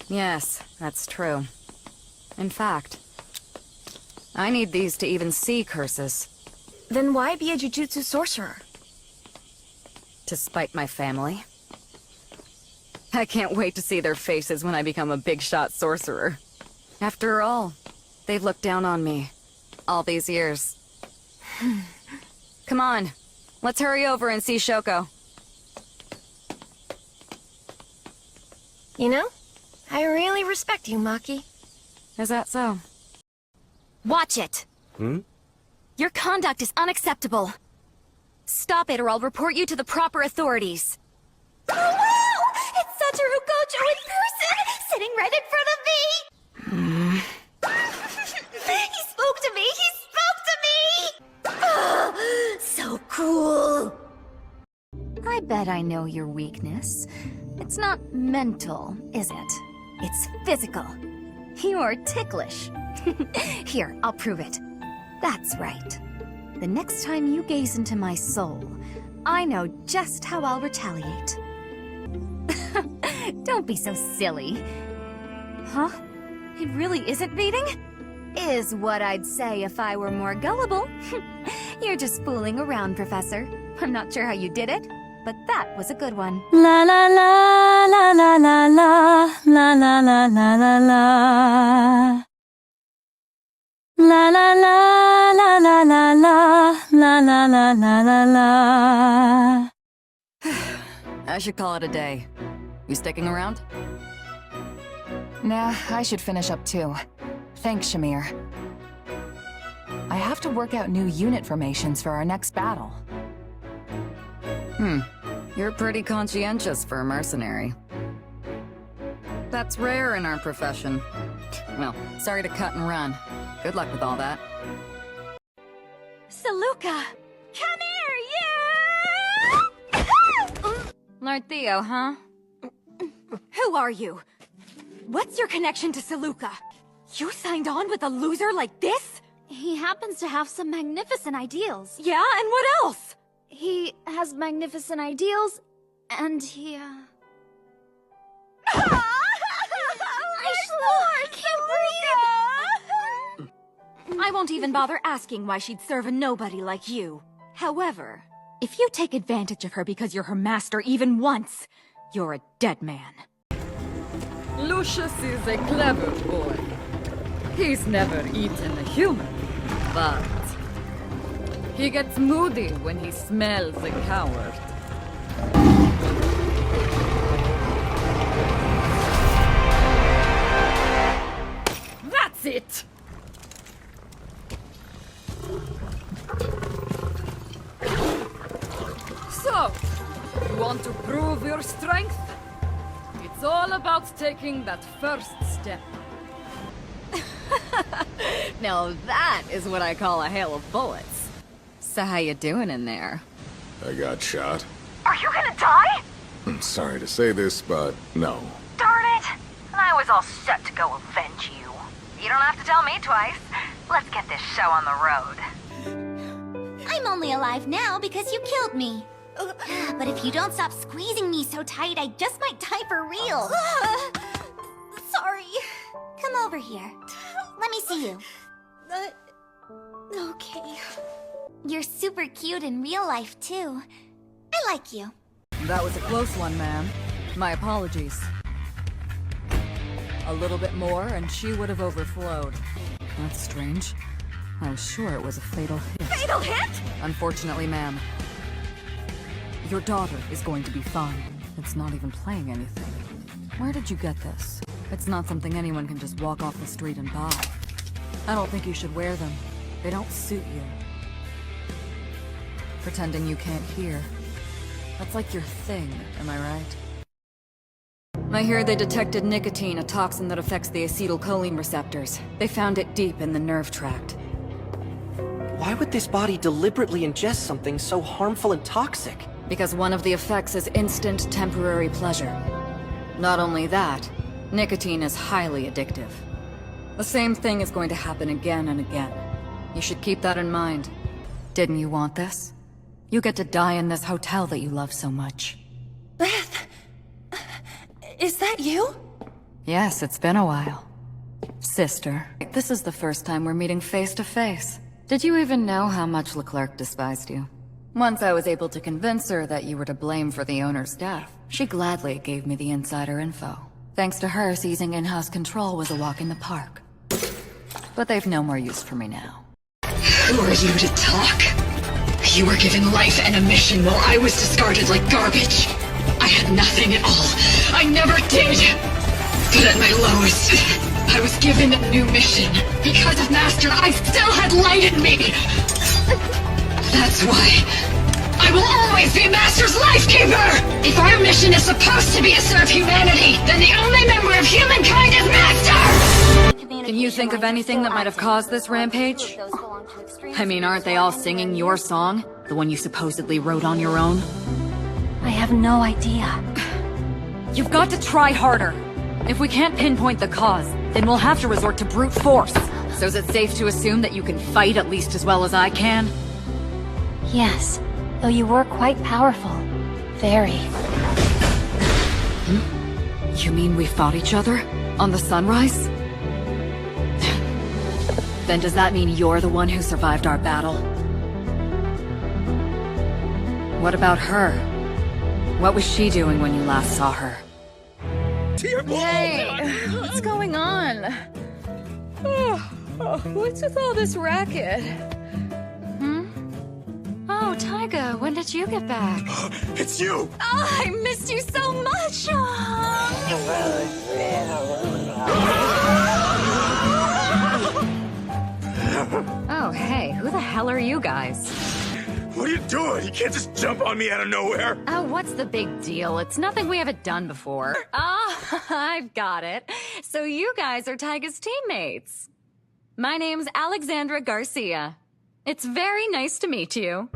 Yes, that's true. In fact, I need these to even see curses. Then why be a jujutsu sorcerer? To spite my family. I can't wait to see their faces when I become a big-shot sorcerer. After all, they've looked down on me all these years. Come on, let's hurry over and see Shoko. You know, I really respect you, Maki. Is that so? Watch it! Hmm? Your conduct is unacceptable. Stop it or I'll report you to the proper authorities. Oh wow! It's Satoru Gojo in person! Sitting right in front of me! He spoke to me! He spoke to me! Oh, so cool! I bet I know your weakness. It's not mental, is it? It's physical. You're ticklish. Here, I'll prove it. That's right. The next time you gaze into my soul, I know just how I'll retaliate. Don't be so silly. Huh? It really isn't beating? Is what I'd say if I were more gullible. You're just fooling around, Professor. I'm not sure how you did it, but that was a good one. La la la la la la la la la la la la la. La la la la la la la la la la la la la. I should call it a day. You sticking around? Nah, I should finish up too. Thanks, Shamir. I have to work out new unit formations for our next battle. You're pretty conscientious for a mercenary. That's rare in our profession. Well, sorry to cut and run. Good luck with all that. Saluka! Come here, you! Lord Theo, huh? Who are you? What's your connection to Saluka? You signed on with a loser like this? He happens to have some magnificent ideals. Yeah, and what else? He has magnificent ideals, and he, I can't breathe. I won't even bother asking why she'd serve a nobody like you. However, if you take advantage of her because you're her master even once, you're a dead man. Lucius is a clever boy. He's never eaten a human, but he gets moody when he smells a coward. That's it! So, you want to prove your strength? It's all about taking that first step. Now that is what I call a hail of bullets. So how you doing in there? I got shot. Are you gonna die? I'm sorry to say this, but no. Darn it! I was all set to go avenge you. You don't have to tell me twice. Let's get this show on the road. I'm only alive now because you killed me. But if you don't stop squeezing me so tight, I just might die for real. Sorry. Come over here. Let me see you. Okay. You're super cute in real life, too. I like you. That was a close one, ma'am. My apologies. A little bit more and she would have overflowed. That's strange. I was sure it was a fatal hit. Fatal hit? Unfortunately, ma'am. Your daughter is going to be fine. It's not even playing anything. Where did you get this? It's not something anyone can just walk off the street and buy. I don't think you should wear them. They don't suit you. Pretending you can't hear. That's like your thing, am I right? I hear they detected nicotine, a toxin that affects the acetylcholine receptors. They found it deep in the nerve tract. Why would this body deliberately ingest something so harmful and toxic? Because one of the effects is instant, temporary pleasure. Not only that, nicotine is highly addictive. The same thing is going to happen again and again. You should keep that in mind. Didn't you want this? You get to die in this hotel that you love so much. Beth! Is that you? Yes, it's been a while. Sister, this is the first time we're meeting face to face. Did you even know how much Leclerc despised you? Once I was able to convince her that you were to blame for the owner's death, she gladly gave me the insider info. Thanks to her, seizing in-house control was a walk in the park. But they've no more use for me now. Who are you to talk? You were given life and a mission while I was discarded like garbage. I had nothing at all. I never did. But at my lowest, I was given a new mission. Because of Master, I still had light in me. That's why I will always be Master's lifekeeper! If our mission is supposed to be to serve humanity, then the only member of humankind is Master! Can you think of anything that might have caused this rampage? I mean, aren't they all singing your song? The one you supposedly wrote on your own? I have no idea. You've got to try harder. If we can't pinpoint the cause, then we'll have to resort to brute force. So is it safe to assume that you can fight at least as well as I can? Yes, though you were quite powerful. Very. You mean we fought each other? On the sunrise? Then does that mean you're the one who survived our battle? What about her? What was she doing when you last saw her? Hey, what's going on? What's with all this racket? Oh, Taiga, when did you get back? It's you! Oh, I missed you so much! Oh, hey, who the hell are you guys? What are you doing? You can't just jump on me out of nowhere! Oh, what's the big deal? It's nothing we haven't done before. Ah, I've got it. So you guys are Taiga's teammates. My name's Alexandra Garcia. It's very nice to meet you.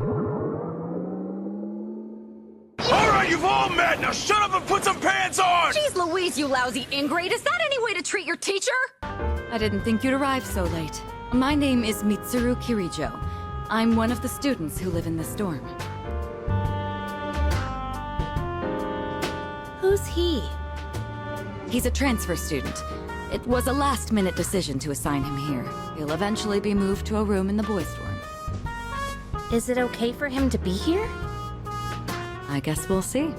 Alright, you've all met! Now shut up and put some pants on! Jeez Louise, you lousy ingrate! Is that any way to treat your teacher? I didn't think you'd arrive so late. My name is Mitsuru Kirijo. I'm one of the students who live in this dorm. Who's he? He's a transfer student. It was a last-minute decision to assign him here. He'll eventually be moved to a room in the boys' dorm. Is it okay for him to be here? I guess we'll see.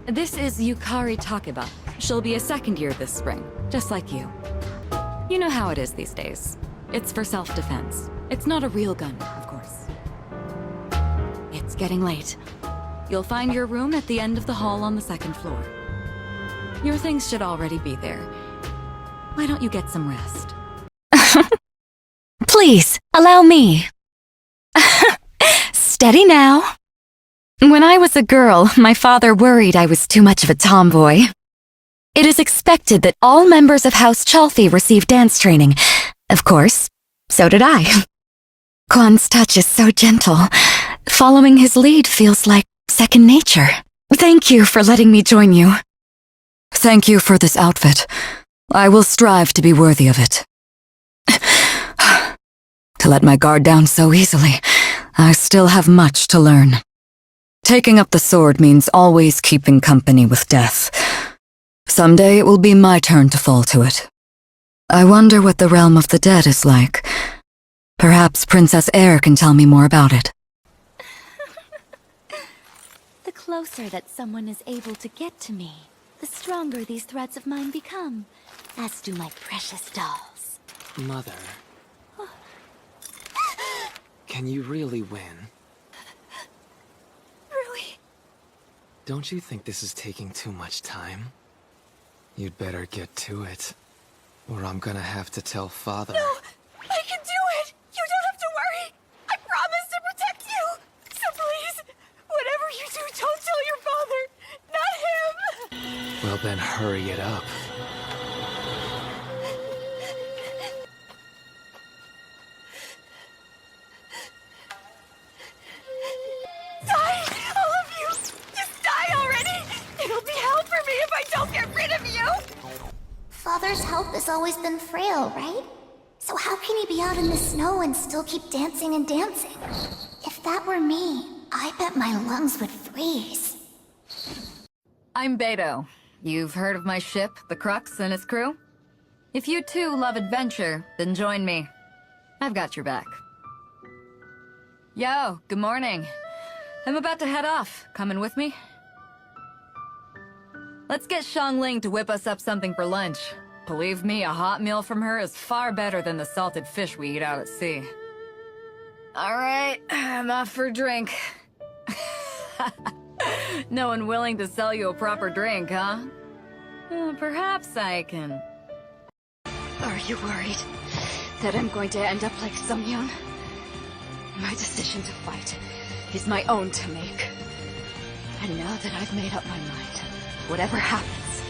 This is Yukari Takeba. She'll be a second year this spring, just like you. You know how it is these days. It's for self-defense. It's not a real gun, of course. It's getting late. You'll find your room at the end of the hall on the second floor. Your things should already be there. Why don't you get some rest? Please, allow me. Steady now. When I was a girl, my father worried I was too much of a tomboy. It is expected that all members of House Chalfie receive dance training. Of course, so did I. Kwan's touch is so gentle. Following his lead feels like second nature. Thank you for letting me join you. Thank you for this outfit. I will strive to be worthy of it. To let my guard down so easily, I still have much to learn. Taking up the sword means always keeping company with death. Someday it will be my turn to fall to it. I wonder what the realm of the dead is like. Perhaps Princess Air can tell me more about it. The closer that someone is able to get to me, the stronger these threads of mine become, as do my precious dolls. Mother. Can you really win? Rui. Don't you think this is taking too much time? You'd better get to it, or I'm gonna have to tell Father. No! I can do it! You don't have to worry! I promise to protect you! So please, whatever you do, don't tell your father! Not him! Well then, hurry it up. Die! All of you! Just die already! It'll be hell for me if I don't get rid of you! Father's health has always been frail, right? So how can he be out in the snow and still keep dancing and dancing? If that were me, I bet my lungs would freeze. I'm Beto. You've heard of my ship, the Crux, and its crew? If you too love adventure, then join me. I've got your back. Yo, good morning. I'm about to head off. Coming with me? Let's get Xiangling to whip us up something for lunch. Believe me, a hot meal from her is far better than the salted fish we eat out at sea. Alright, I'm off for a drink. No one willing to sell you a proper drink, huh? Perhaps I can... Are you worried that I'm going to end up like Sungyeon? My decision to fight is my own to make. And now that I've made up my mind, whatever happens,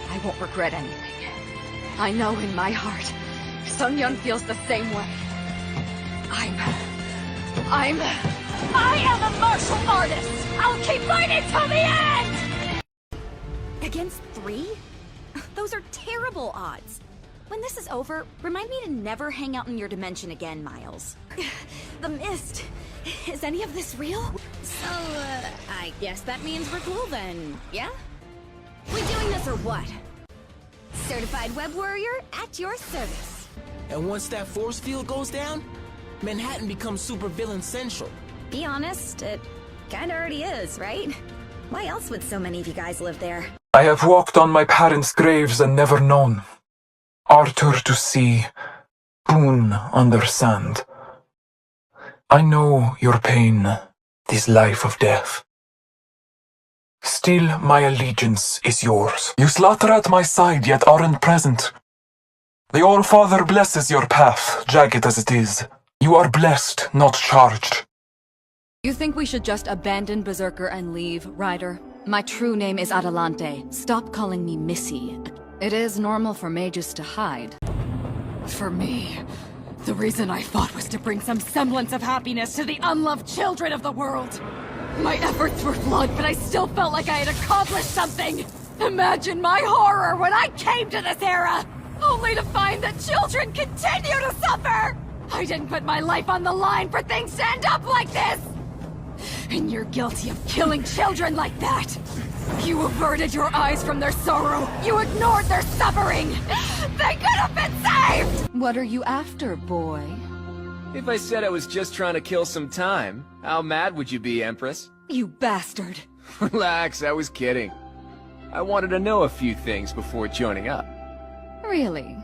I won't regret anything. I know in my heart, Sungyeon feels the same way. I am a martial artist! I'll keep fighting till the end! Against 3? Those are terrible odds. When this is over, remind me to never hang out in your dimension again, Miles. The mist. Is any of this real? So, I guess that means we're cool then, yeah? We doing this or what? Certified web warrior at your service. And once that force field goes down, Manhattan becomes supervillain central. Be honest, it kinda already is, right? Why else would so many of you guys live there? I have walked on my parents' graves and never known. Arthur to sea, Boone under sand. I know your pain, this life of death. Still my allegiance is yours. You slaughter at my side yet aren't present. The All-Father blesses your path, jagged as it is. You are blessed, not charged. You think we should just abandon Berserker and leave, Ryder? My true name is Adelante. Stop calling me Missy. It is normal for mages to hide. For me, the reason I fought was to bring some semblance of happiness to the unloved children of the world. My efforts were flawed, but I still felt like I had accomplished something. Imagine my horror when I came to this era, only to find that children continue to suffer! I didn't put my life on the line for things to end up like this! And you're guilty of killing children like that! You averted your eyes from their sorrow! You ignored their suffering! They could have been saved! What are you after, boy? If I said I was just trying to kill some time, how mad would you be, Empress? You bastard! Relax, I was kidding. I wanted to know a few things before joining up. Really?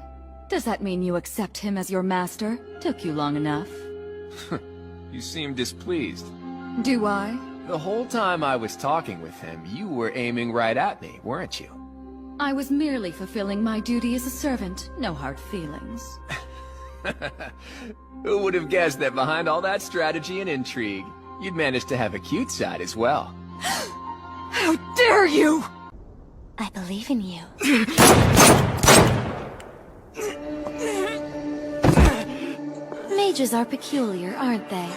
Does that mean you accept him as your master? Took you long enough. You seem displeased. Do I? The whole time I was talking with him, you were aiming right at me, weren't you? I was merely fulfilling my duty as a servant. No hard feelings. Who would have guessed that behind all that strategy and intrigue, you'd managed to have a cute side as well? How dare you! I believe in you. Mages are peculiar, aren't they?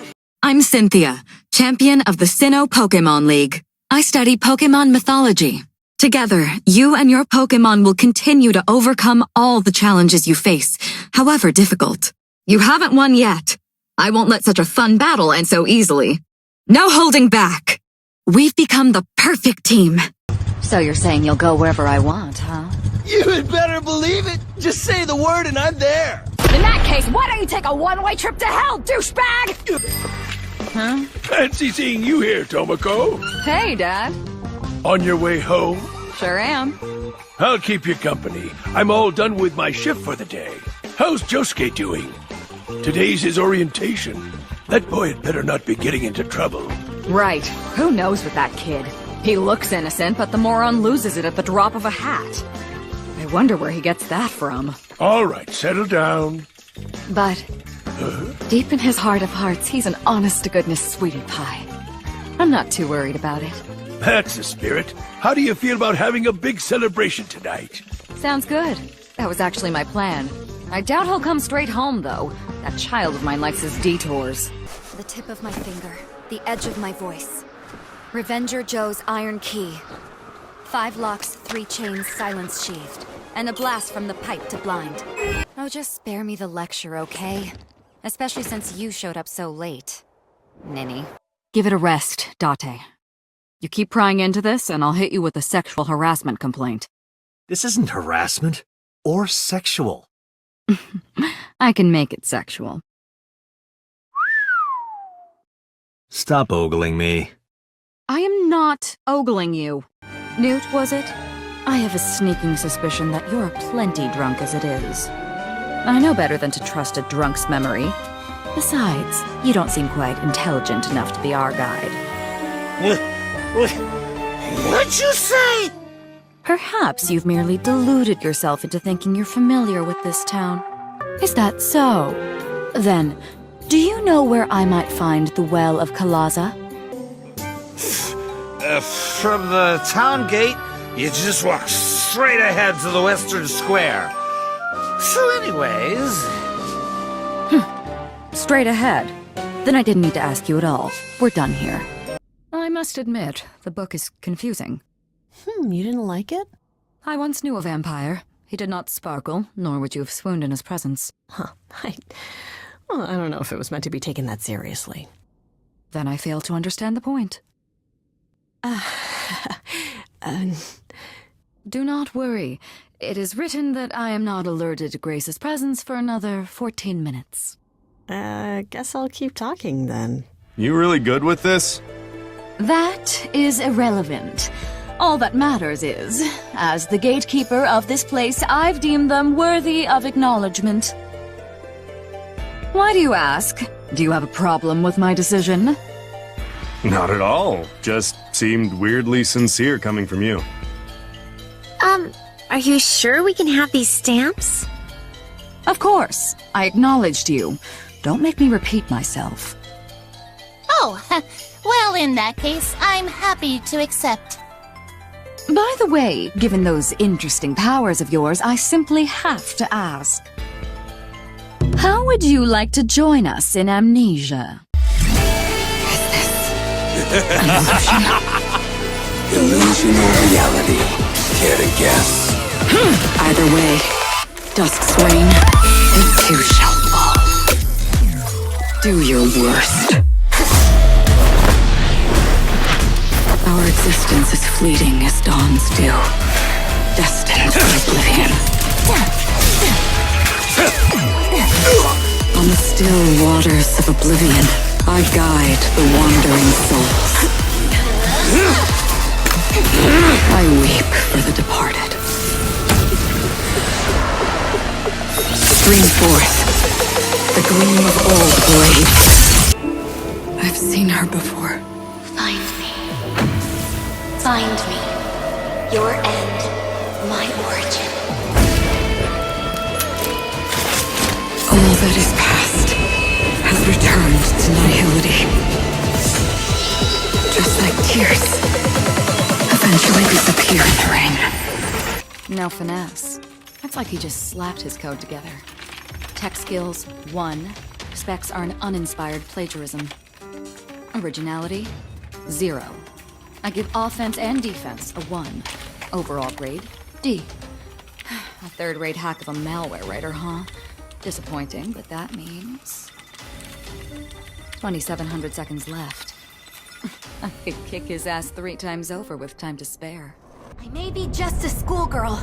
I'm Cynthia, champion of the Sinnoh Pokemon League. I study Pokemon mythology. Together, you and your Pokemon will continue to overcome all the challenges you face, however difficult. You haven't won yet. I won't let such a fun battle end so easily. No holding back. We've become the perfect team. So you're saying you'll go wherever I want, huh? You had better believe it. Just say the word and I'm there. In that case, why don't you take a one-way trip to hell, douchebag? Huh? Fancy seeing you here, Tomoko. Hey, Dad. On your way home? Sure am. I'll keep you company. I'm all done with my shift for the day. How's Josuke doing? Today's his orientation. That boy had better not be getting into trouble. Right. Who knows with that kid? He looks innocent, but the moron loses it at the drop of a hat. I wonder where he gets that from. All right, settle down. But deep in his heart of hearts, he's an honest-to-goodness sweetie pie. I'm not too worried about it. That's the spirit. How do you feel about having a big celebration tonight? Sounds good. That was actually my plan. I doubt he'll come straight home, though. That child of mine likes his detours. The tip of my finger, the edge of my voice. Revenger Joe's iron key. 5 locks, 3 chains, silence sheathed. And a blast from the pipe to blind. Oh, just spare me the lecture, okay? Especially since you showed up so late. Ninny. Give it a rest, Date. You keep prying into this, and I'll hit you with a sexual harassment complaint. This isn't harassment or sexual. I can make it sexual. Stop ogling me. I am not ogling you. Newt, was it? I have a sneaking suspicion that you're plenty drunk as it is. I know better than to trust a drunk's memory. Besides, you don't seem quite intelligent enough to be our guide. What'd you say? Perhaps you've merely deluded yourself into thinking you're familiar with this town. Is that so? Then, do you know where I might find the Well of Kalaza? From the town gate, you just walk straight ahead to the western square. So anyways... Straight ahead. Then I didn't need to ask you at all. We're done here. I must admit, the book is confusing. You didn't like it? I once knew a vampire. He did not sparkle, nor would you have swooned in his presence. I don't know if it was meant to be taken that seriously. Then I fail to understand the point. Do not worry. It is written that I am not alerted to Grace's presence for another 14 minutes. Guess I'll keep talking then. You really good with this? That is irrelevant. All that matters is, as the gatekeeper of this place, I've deemed them worthy of acknowledgement. Why do you ask? Do you have a problem with my decision? Not at all. Just seemed weirdly sincere coming from you. Are you sure we can have these stamps? Of course. I acknowledged you. Don't make me repeat myself. Oh, well, in that case, I'm happy to accept. By the way, given those interesting powers of yours, I simply have to ask. How would you like to join us in amnesia? Illusion or reality? Care to guess? Either way, dusk's wane, it too shall fall. Do your worst. Our existence is fleeting as dawns do, destined for oblivion. On the still waters of oblivion, I guide the wandering souls. I weep for the departed. Stream forth, the gleam of old blades. I've seen her before. Find me. Find me. Your end, my origin. All that is past has returned to nihility. Just like tears eventually disappear in the rain. No finesse. It's like he just slapped his code together. Tech skills, 1. Specs are an uninspired plagiarism. Originality, 0. I give offense and defense a 1. Overall grade, D. A third-rate hack of a malware writer, huh? Disappointing, but that means 2,700 seconds left. I could kick his ass 3 times over with time to spare. I may be just a schoolgirl,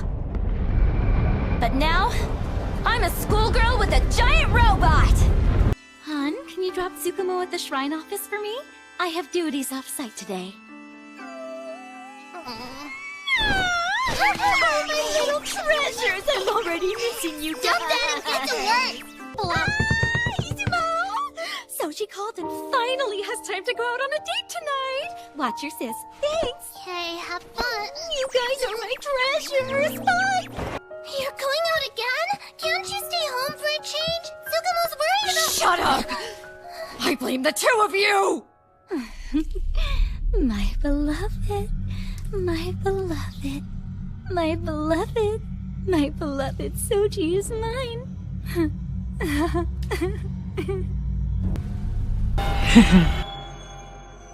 but now I'm a schoolgirl with a giant robot! Hun, can you drop Tsukumo at the shrine office for me? I have duties off-site today. My little treasures! I'm already missing you guys! Jump down and get to work! Izumo! So she called and finally has time to go out on a date tonight! Watch your sis. Thanks! Okay, have fun. You guys are my treasures! Bye! You're going out again? Can't you stay home for a change? Tsukumo's worried about— Shut up! I blame the 2 of you! My beloved, my beloved, my beloved, my beloved Soji is mine.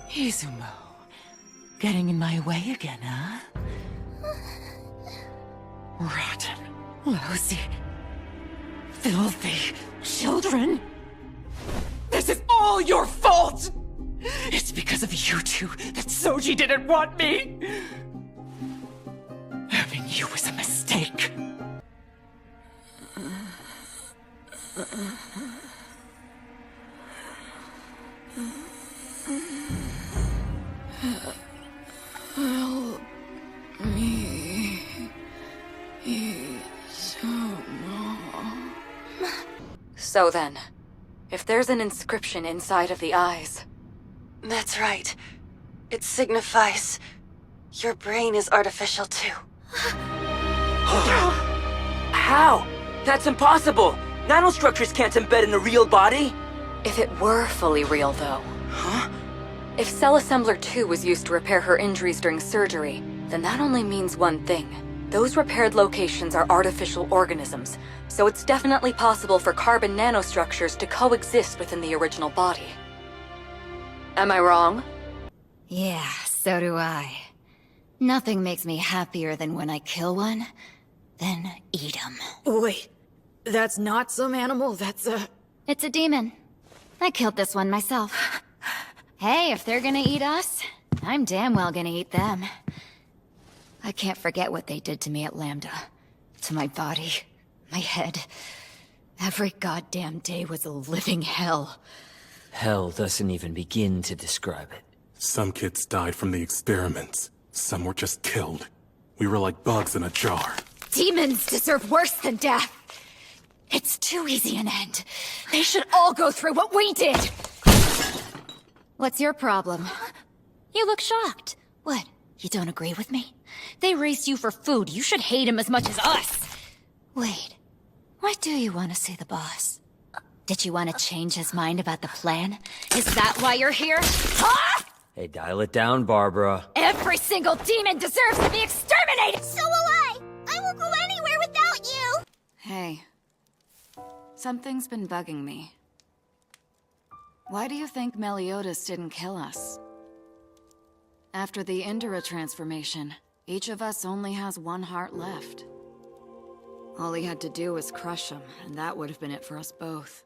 Izumo, getting in my way again, huh? Rotten, lousy, filthy children! This is all your fault! It's because of you two that Soji didn't want me! Having you was a mistake. Help me. So then, if there's an inscription inside of the eyes... That's right. It signifies your brain is artificial too. How? That's impossible! Nanostructures can't embed in a real body! If it were fully real, though. Huh? If Cell Assembler 2 was used to repair her injuries during surgery, then that only means one thing. Those repaired locations are artificial organisms, so it's definitely possible for carbon nanostructures to coexist within the original body. Am I wrong? Yeah, so do I. Nothing makes me happier than when I kill one, then eat him. Wait, that's not some animal, that's a... It's a demon. I killed this one myself. Hey, if they're gonna eat us, I'm damn well gonna eat them. I can't forget what they did to me at Lambda. To my body, my head. Every goddamn day was a living hell. Hell doesn't even begin to describe it. Some kids died from the experiments. Some were just killed. We were like bugs in a jar. Demons deserve worse than death. It's too easy an end. They should all go through what we did. What's your problem? You look shocked. What, you don't agree with me? They raised you for food. You should hate him as much as us. Wait, why do you want to see the boss? Did you want to change his mind about the plan? Is that why you're here? Huh? Hey, dial it down, Barbara. Every single demon deserves to be exterminated! So will I! I won't go anywhere without you! Hey. Something's been bugging me. Why do you think Meliodas didn't kill us? After the Indra transformation, each of us only has one heart left. All he had to do was crush him, and that would have been it for us both.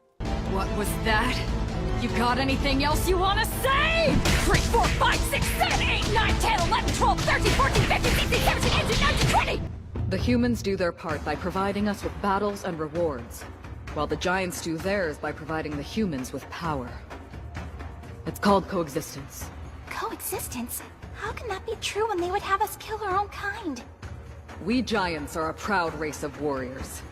What was that? You got anything else you want to say? 3, 4, 5, 6, 7, 8, 9, 10, 11, 12, 13, 14, 15, 16, 17, 18, 19, 20! The humans do their part by providing us with battles and rewards, while the giants do theirs by providing the humans with power. It's called coexistence. Coexistence? How can that be true when they would have us kill our own kind? We giants are a proud race of warriors.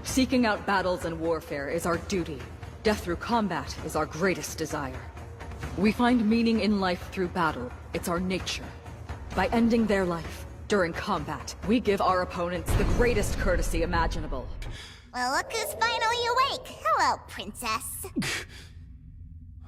Seeking out battles and warfare is our duty. Death through combat is our greatest desire. We find meaning in life through battle. It's our nature. By ending their life, during combat, we give our opponents the greatest courtesy imaginable. Well, look who's finally awake. Hello, princess.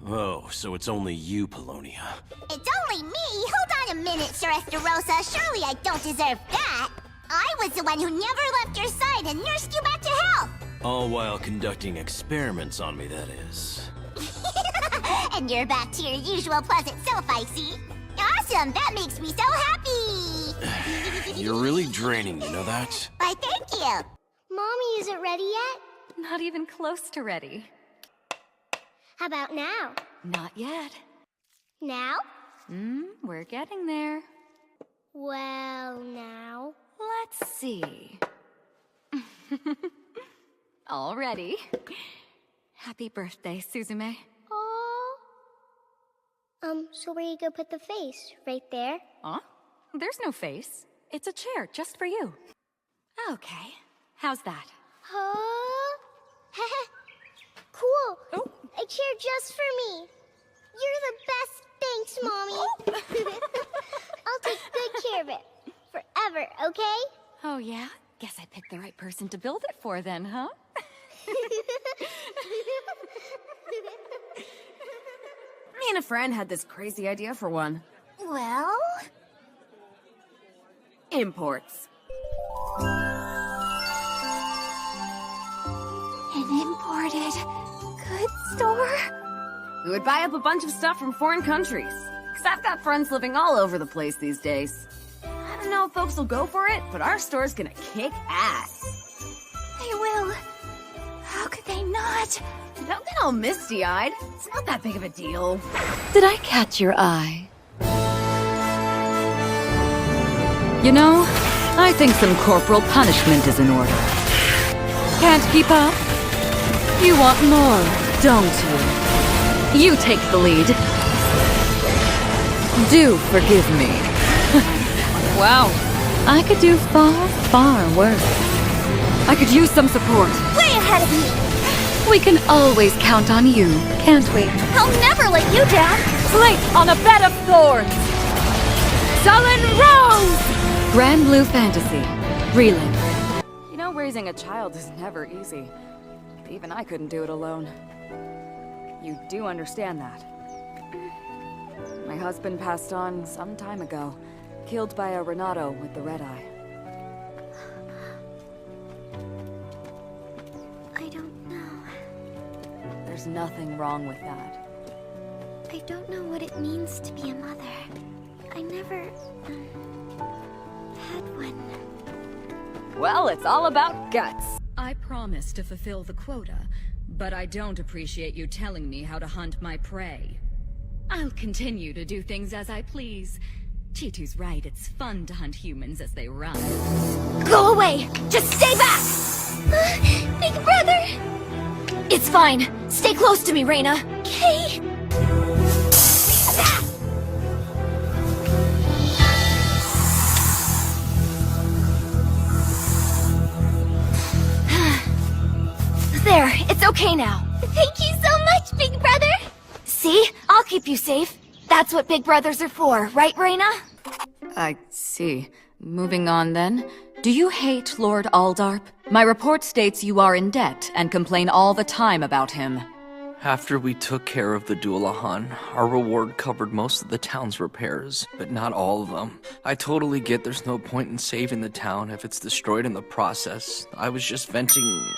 Oh, so it's only you, Polonia. It's only me? Hold on a minute, Sir Esterosa. Surely I don't deserve that. I was the one who never left your side and nursed you back to health. All while conducting experiments on me, that is. And you're back to your usual pleasant self, I see. Awesome, that makes me so happy. You're really draining, you know that? Why, thank you. Mommy isn't ready yet? Not even close to ready. How about now? Not yet. Now? We're getting there. Well, now? Let's see. All ready. Happy birthday, Suzume. So where you go put the face? Right there? Huh? There's no face. It's a chair just for you. Okay. How's that? Huh? Cool. A chair just for me. You're the best. Thanks, Mommy. I'll take good care of it. Forever, okay? Oh, yeah? Guess I picked the right person to build it for then, huh? Me and a friend had this crazy idea for one. Well? Imports. An imported goods store? We would buy up a bunch of stuff from foreign countries. Because I've got friends living all over the place these days. I don't know if folks will go for it, but our store's gonna kick ass. They will. How could they not? Don't get all misty-eyed. It's not that big of a deal. Did I catch your eye? You know, I think some corporal punishment is in order. Can't keep up? You want more, don't you? You take the lead. Do forgive me. Wow, I could do far, far worse. I could use some support. Way ahead of me! We can always count on you, can't we? I'll never let you down! Slate on a bed of thorns! Sullen Rose! Grand Blue Fantasy. Relive. You know, raising a child is never easy. Even I couldn't do it alone. You do understand that. My husband passed on some time ago, killed by a Renato with the red eye. I don't know. There's nothing wrong with that. I don't know what it means to be a mother. I never had one. Well, it's all about guts. I promise to fulfill the quota, but I don't appreciate you telling me how to hunt my prey. I'll continue to do things as I please. Chitu's right, it's fun to hunt humans as they run. Go away! Just stay back! Big brother! It's fine. Stay close to me, Reina. Okay. There, it's okay now. Thank you so much, Big Brother! See? I'll keep you safe. That's what big brothers are for, right, Reina? I see. Moving on then. Do you hate Lord Aldarp? My report states you are in debt and complain all the time about him. After we took care of the Dualahan, our reward covered most of the town's repairs, but not all of them. I totally get there's no point in saving the town if it's destroyed in the process. I was just venting...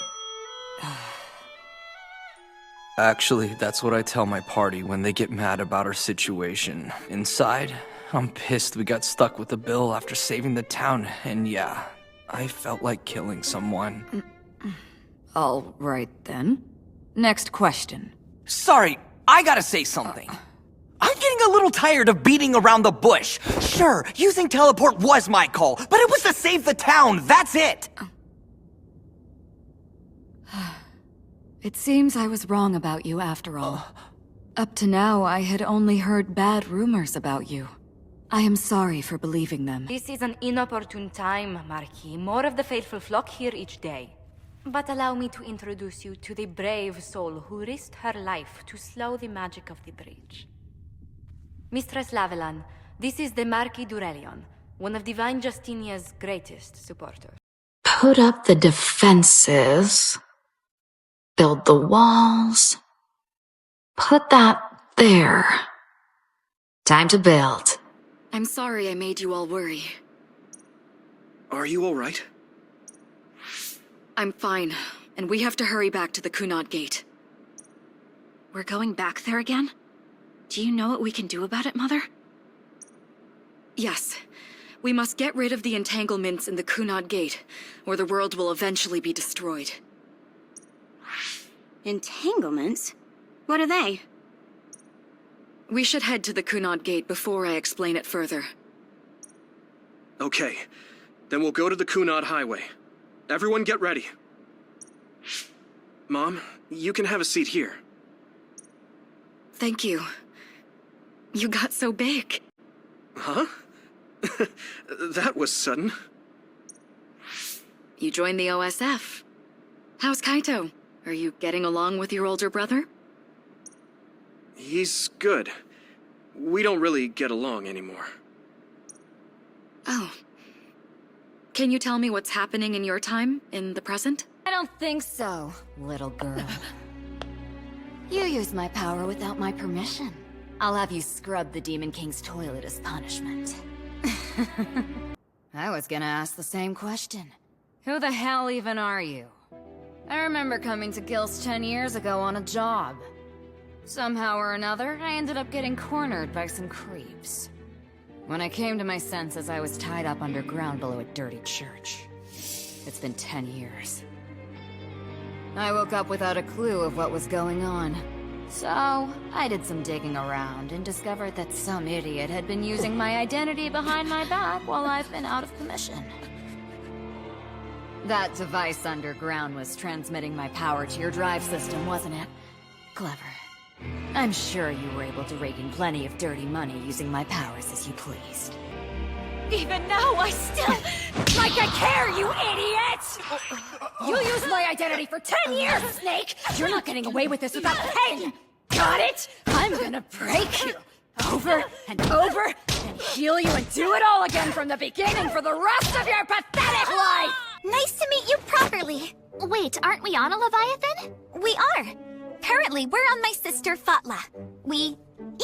Actually, that's what I tell my party when they get mad about our situation. Inside, I'm pissed we got stuck with the bill after saving the town, and yeah, I felt like killing someone. All right then. Next question. Sorry, I gotta say something. I'm getting a little tired of beating around the bush. Sure, using teleport was my call, but it was to save the town, that's it! It seems I was wrong about you after all. Up to now, I had only heard bad rumors about you. I am sorry for believing them. This is an inopportune time, Marquis. More of the faithful flock here each day. But allow me to introduce you to the brave soul who risked her life to slow the magic of the breach. Mistress Lavelan, this is the Marquis Durelion, one of Divine Justinia's greatest supporters. Put up the defenses. Build the walls. Put that there. Time to build. I'm sorry I made you all worry. Are you all right? I'm fine, and we have to hurry back to the Kunad Gate. We're going back there again? Do you know what we can do about it, Mother? Yes. We must get rid of the entanglements in the Kunad Gate, or the world will eventually be destroyed. Entanglements? What are they? We should head to the Kunad Gate before I explain it further. Okay. Then we'll go to the Kunad Highway. Everyone get ready. Mom, you can have a seat here. Thank you. You got so big. Huh? That was sudden. You joined the OSF. How's Kaito? Are you getting along with your older brother? He's good. We don't really get along anymore. Oh. Can you tell me what's happening in your time, in the present? I don't think so, little girl. You used my power without my permission. I'll have you scrub the Demon King's toilet as punishment. I was gonna ask the same question. Who the hell even are you? I remember coming to Gil's 10 years ago on a job. Somehow or another, I ended up getting cornered by some creeps. When I came to my senses, I was tied up underground below a dirty church. It's been 10 years. I woke up without a clue of what was going on. So, I did some digging around and discovered that some idiot had been using my identity behind my back while I've been out of commission. That device underground was transmitting my power to your drive system, wasn't it? Clever. I'm sure you were able to rake in plenty of dirty money using my powers as you pleased. Even now, I still... like I care, you idiot! You used my identity for 10 years, Snake! You're not getting away with this without paying! Got it? I'm gonna break you! Over and over, and heal you and do it all again from the beginning for the rest of your pathetic life! Nice to meet you properly. Wait, aren't we on a Leviathan? We are. Currently, we're on my sister Fatla. We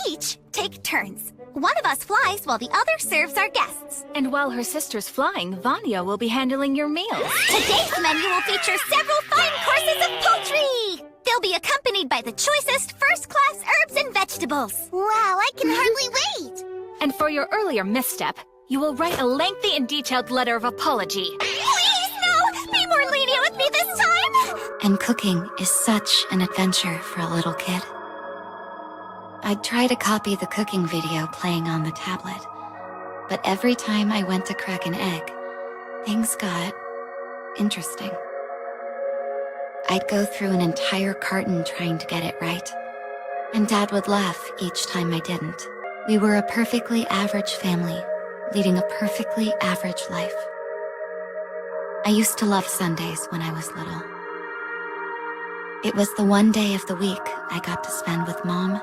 each take turns. One of us flies while the other serves our guests. And while her sister's flying, Vanya will be handling your meals. Today's menu will feature several fine courses of poultry. They'll be accompanied by the choicest first-class herbs and vegetables. Wow, I can hardly wait. And for your earlier misstep, you will write a lengthy and detailed letter of apology. Please, no! Be more lenient with me this time! And cooking is such an adventure for a little kid. I'd try to copy the cooking video playing on the tablet, but every time I went to crack an egg, things got interesting. I'd go through an entire carton trying to get it right, and Dad would laugh each time I didn't. We were a perfectly average family, leading a perfectly average life. I used to love Sundays when I was little. It was the one day of the week I got to spend with Mom,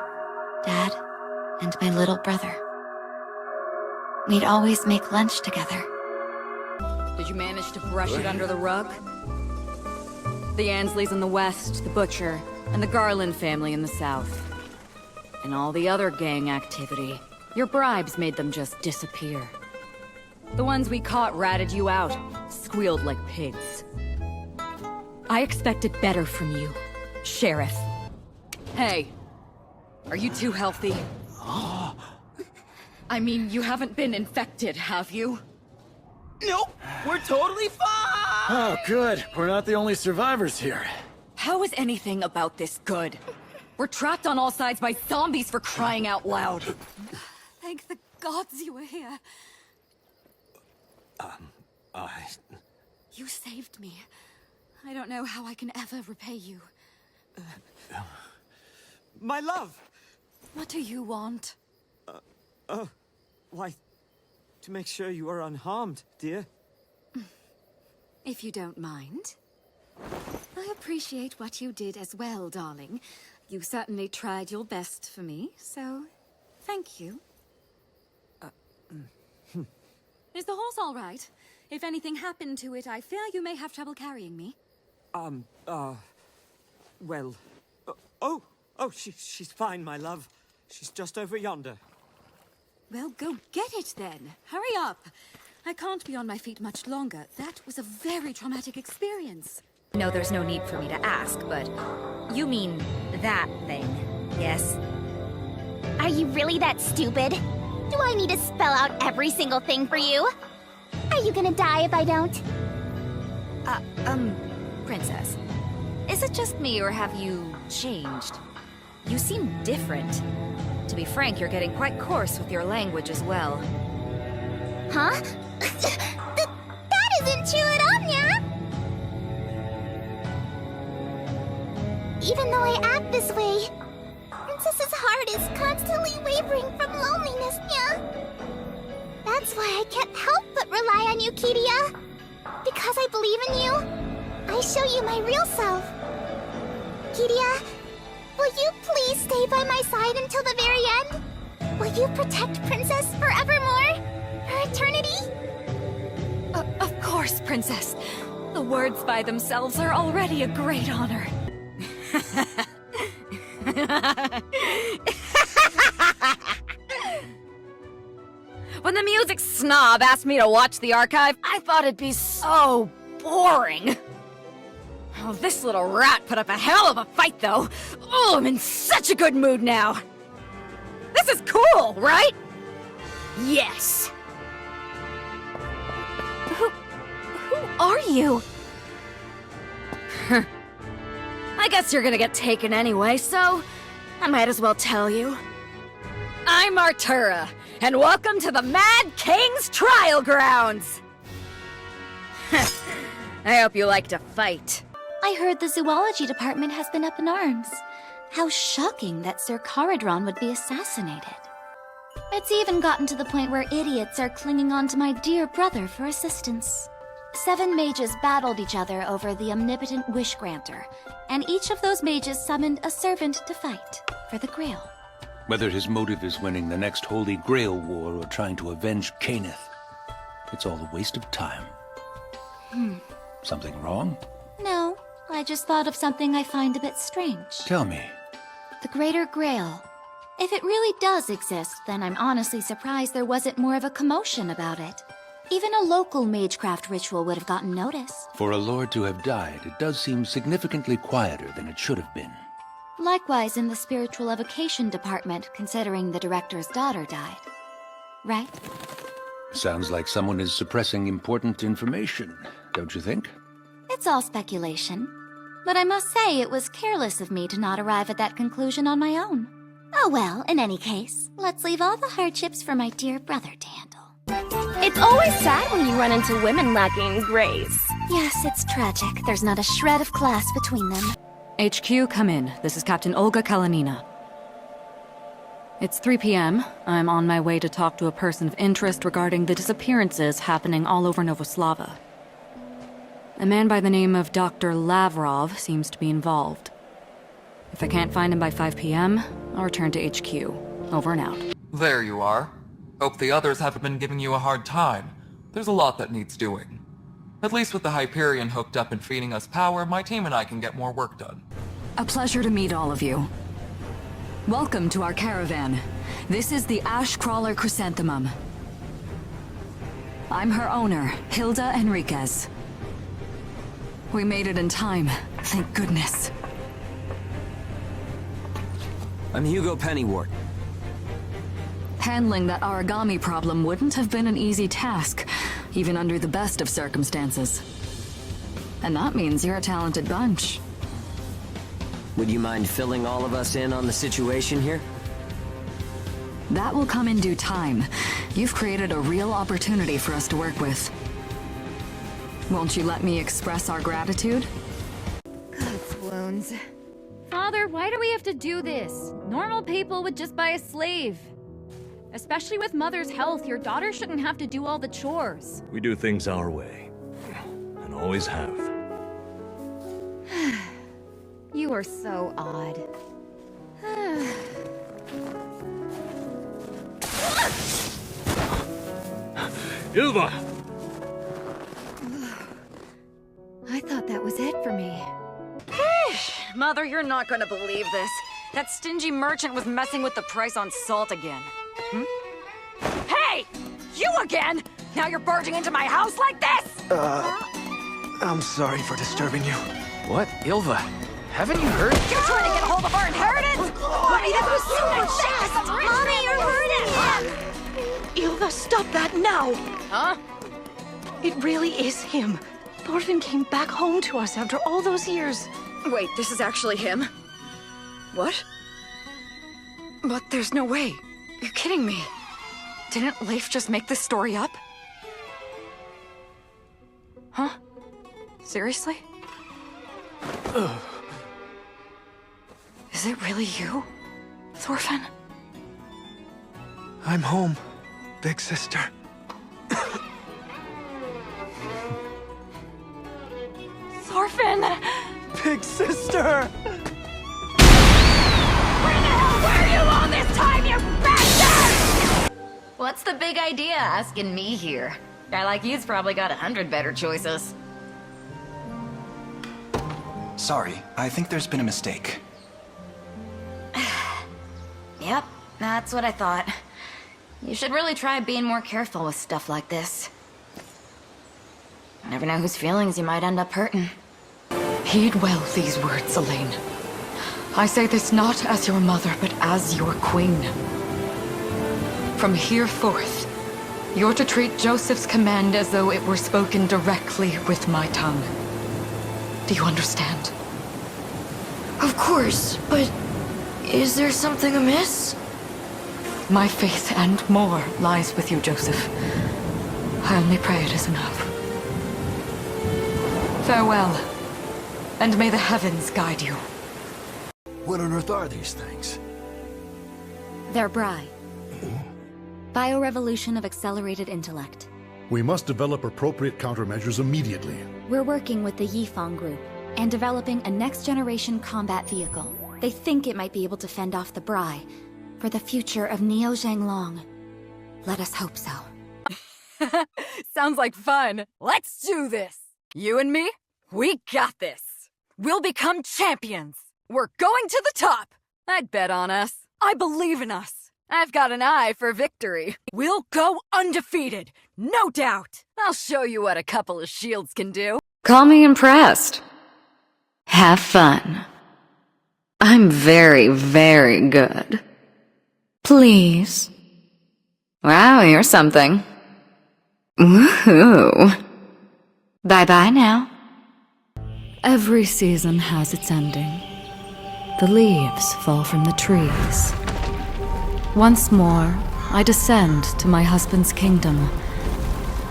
Dad, and my little brother. We'd always make lunch together. Did you manage to brush it under the rug? The Ansleys in the west, the Butcher, and the Garland family in the south. And all the other gang activity. Your bribes made them just disappear. The ones we caught ratted you out, squealed like pigs. I expected better from you, Sheriff. Hey, are you too healthy? I mean, you haven't been infected, have you? Nope, we're totally fine! Oh, good. We're not the only survivors here. How is anything about this good? We're trapped on all sides by zombies for crying out loud. Thank the gods you were here. You saved me. I don't know how I can ever repay you. My love! What do you want? Why, to make sure you are unharmed, dear. If you don't mind. I appreciate what you did as well, darling. You certainly tried your best for me, so thank you. Is the horse all right? If anything happened to it, I fear you may have trouble carrying me. Well... she's fine, my love. She's just over yonder. Well, go get it then. Hurry up. I can't be on my feet much longer. That was a very traumatic experience. No, there's no need for me to ask, but you mean that thing, yes? Are you really that stupid? Do I need to spell out every single thing for you? Are you gonna die if I don't? Princess. Is it just me, or have you changed? You seem different. To be frank, you're getting quite coarse with your language as well. Huh? That isn't true at all, Nya! Even though I act this way, Princess's heart is constantly wavering from loneliness, Nya. That's why I can't help but rely on you, Kiria. Because I believe in you, I show you my real self. Kiria, will you please stay by my side until the very end? Will you protect Princess forevermore? For eternity? Of course, Princess. The words by themselves are already a great honor. When the music snob asked me to watch the archive, I thought it'd be so boring. Oh, this little rat put up a hell of a fight, though. Oh, I'm in such a good mood now. This is cool, right? Yes. Who are you? I guess you're gonna get taken anyway, so I might as well tell you. I'm Artura, and welcome to the Mad King's Trial Grounds! I hope you like to fight. I heard the zoology department has been up in arms. How shocking that Sir Caradron would be assassinated. It's even gotten to the point where idiots are clinging on to my dear brother for assistance. 7 mages battled each other over the omnipotent wish granter, and each of those mages summoned a servant to fight for the Grail. Whether his motive is winning the next Holy Grail War or trying to avenge Caneth, it's all a waste of time. Something wrong? No, I just thought of something I find a bit strange. Tell me. The Greater Grail. If it really does exist, then I'm honestly surprised there wasn't more of a commotion about it. Even a local magecraft ritual would have gotten notice. For a lord to have died, it does seem significantly quieter than it should have been. Likewise in the spiritual evocation department, considering the director's daughter died. Right? Sounds like someone is suppressing important information, don't you think? It's all speculation. But I must say it was careless of me to not arrive at that conclusion on my own. Oh well, in any case, let's leave all the hardships for my dear brother to handle. It's always sad when you run into women lacking grace. Yes, it's tragic. There's not a shred of class between them. HQ, come in. This is Captain Olga Kalanina. It's 3 p.m. I'm on my way to talk to a person of interest regarding the disappearances happening all over Novoslava. A man by the name of Dr. Lavrov seems to be involved. If I can't find him by 5 p.m., I'll return to HQ. Over and out. There you are. Hope the others haven't been giving you a hard time. There's a lot that needs doing. At least with the Hyperion hooked up and feeding us power, my team and I can get more work done. A pleasure to meet all of you. Welcome to our caravan. This is the Ash Crawler Chrysanthemum. I'm her owner, Hilda Enriquez. We made it in time, thank goodness. I'm Hugo Pennywort. Handling that origami problem wouldn't have been an easy task, even under the best of circumstances. And that means you're a talented bunch. Would you mind filling all of us in on the situation here? That will come in due time. You've created a real opportunity for us to work with. Won't you let me express our gratitude? God's wounds. Father, why do we have to do this? Normal people would just buy a slave. Especially with Mother's health, your daughter shouldn't have to do all the chores. We do things our way. And always have. You are so odd. Ilva! I thought that was it for me. Mother, you're not gonna believe this. That stingy merchant was messing with the price on salt again. Hey! You again? Now you're barging into my house like this? I'm sorry for disturbing you. What? Ilva? Haven't you heard? You're trying to get hold of our inheritance? Mommy, that was so fast! Mommy, you're hurting him! Ilva, stop that now! Huh? It really is him. Thorfinn came back home to us after all those years. Wait, this is actually him? What? But there's no way. You're kidding me. Didn't Leif just make this story up? Huh? Seriously? Is it really you, Thorfinn? I'm home, big sister. Thorfinn! Big sister! Where the hell were you all this time, you bastard? What's the big idea asking me here? Guy like you's probably got 100 better choices. Sorry, I think there's been a mistake. Yep, that's what I thought. You should really try being more careful with stuff like this. Never know whose feelings you might end up hurting. Heed well these words, Elaine. I say this not as your mother, but as your queen. From here forth, you're to treat Joseph's command as though it were spoken directly with my tongue. Do you understand? Of course, but is there something amiss? My faith and more lies with you, Joseph. I only pray it is enough. Farewell, and may the heavens guide you. What on earth are these things? They're Bri. Biorevolution of accelerated intellect. We must develop appropriate countermeasures immediately. We're working with the Yifeng group and developing a next-generation combat vehicle. They think it might be able to fend off the Bri for the future of Neo Zhanglong. Let us hope so. Sounds like fun. Let's do this. You and me, we got this. We'll become champions. We're going to the top. I'd bet on us. I believe in us. I've got an eye for victory. We'll go undefeated, no doubt. I'll show you what a couple of shields can do. Call me impressed. Have fun. I'm very, very good. Please. Wow, you're something. Woohoo. Bye-bye now. Every season has its ending. The leaves fall from the trees. Once more, I descend to my husband's kingdom.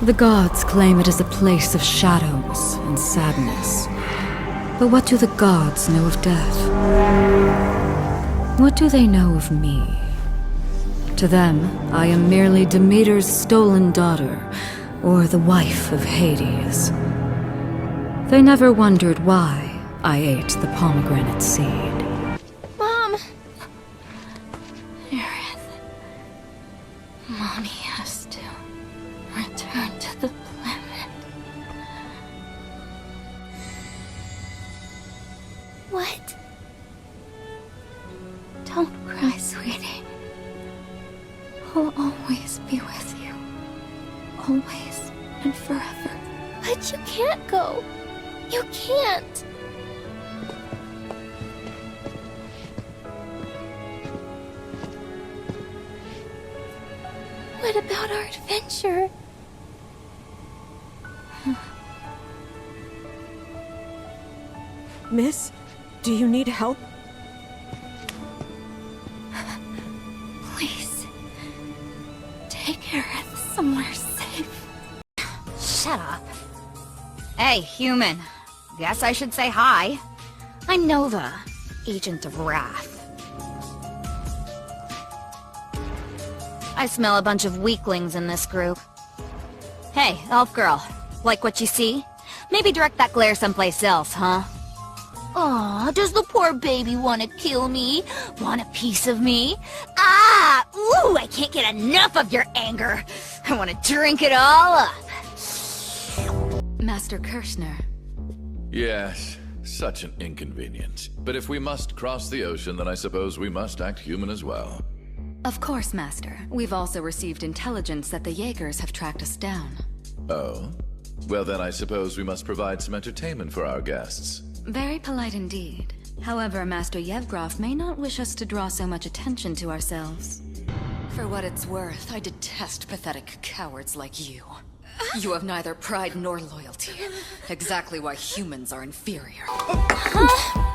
The gods claim it is a place of shadows and sadness. But what do the gods know of death? What do they know of me? To them, I am merely Demeter's stolen daughter, or the wife of Hades. They never wondered why I ate the pomegranate seed. Mom! Aerith. Mommy has to return to the planet. What? Don't cry, sweetie. I'll always be with you. Always and forever. But you can't go. You can't. What about our adventure? Miss, do you need help? Please. Take Aerith somewhere safe. Shut up. Hey, human. Guess I should say hi. I'm Nova, Agent of Wrath. I smell a bunch of weaklings in this group. Hey, elf girl. Like what you see? Maybe direct that glare someplace else, huh? Aw, does the poor baby want to kill me? Want a piece of me? Ah! Ooh, I can't get enough of your anger. I want to drink it all up. Master Kirschner. Yes, such an inconvenience. But if we must cross the ocean, then I suppose we must act human as well. Of course, Master. We've also received intelligence that the Jaegers have tracked us down. Oh? Well, then I suppose we must provide some entertainment for our guests. Very polite indeed. However, Master Yevgraf may not wish us to draw so much attention to ourselves. For what it's worth, I detest pathetic cowards like you. You have neither pride nor loyalty. Exactly why humans are inferior. Huh?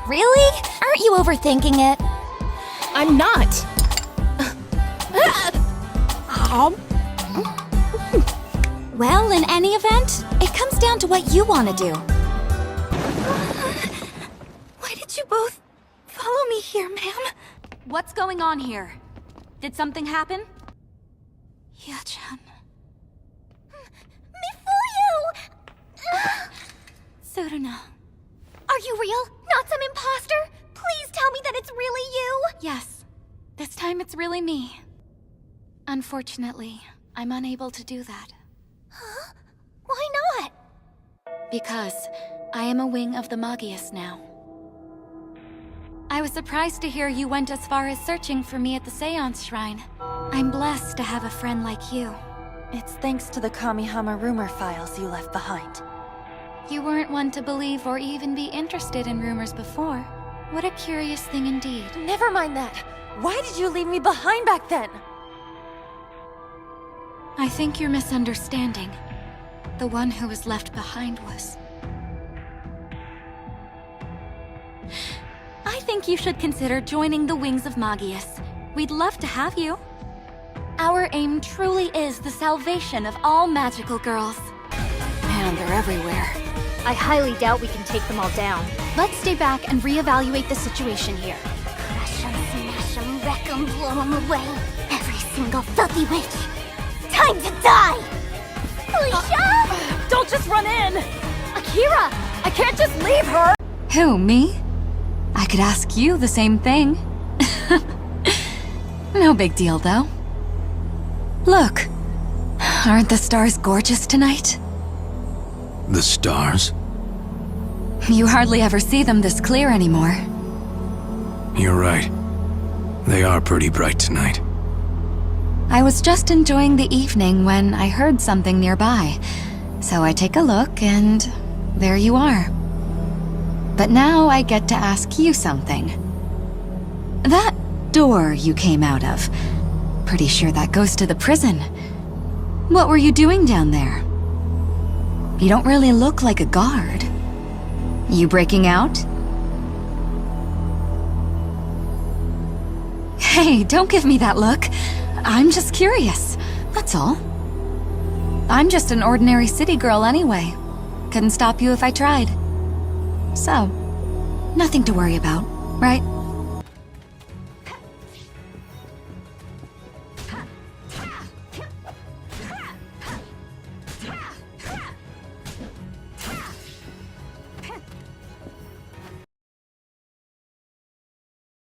Really? Aren't you overthinking it? I'm not. Well, in any event, it comes down to what you want to do. Why did you both follow me here, ma'am? What's going on here? Did something happen? Yachan. Suruna. Are you real? Not some imposter? Please tell me that it's really you! Yes. This time it's really me. Unfortunately, I'm unable to do that. Huh? Why not? Because I am a wing of the Magius now. I was surprised to hear you went as far as searching for me at the Seance Shrine. I'm blessed to have a friend like you. It's thanks to the Kamihama rumor files you left behind. You weren't one to believe or even be interested in rumors before. What a curious thing indeed. Never mind that. Why did you leave me behind back then? I think you're misunderstanding. The one who was left behind was... I think think you should consider joining the Wings of Magius. We'd love to have you. Our aim truly is the salvation of all magical girls. Man, they're everywhere. I highly doubt we can take them all down. Let's stay back and reevaluate the situation here. Crush 'em, smash 'em, wreck 'em, blow 'em away. Every single filthy witch. Time to die! Alicia! Don't just run in! Akira! I can't just leave her! Who, me? I could ask you the same thing. No big deal, though. Look, aren't the stars gorgeous tonight? The stars? You hardly ever see them this clear anymore. You're right. They are pretty bright tonight. I was just enjoying the evening when I heard something nearby, so I take a look and there you are. But now I get to ask you something. That door you came out of, pretty sure that goes to the prison. What were you doing down there? You don't really look like a guard. You breaking out? Hey, don't give me that look. I'm just curious, that's all. I'm just an ordinary city girl anyway. Couldn't stop you if I tried. So, nothing to worry about, right?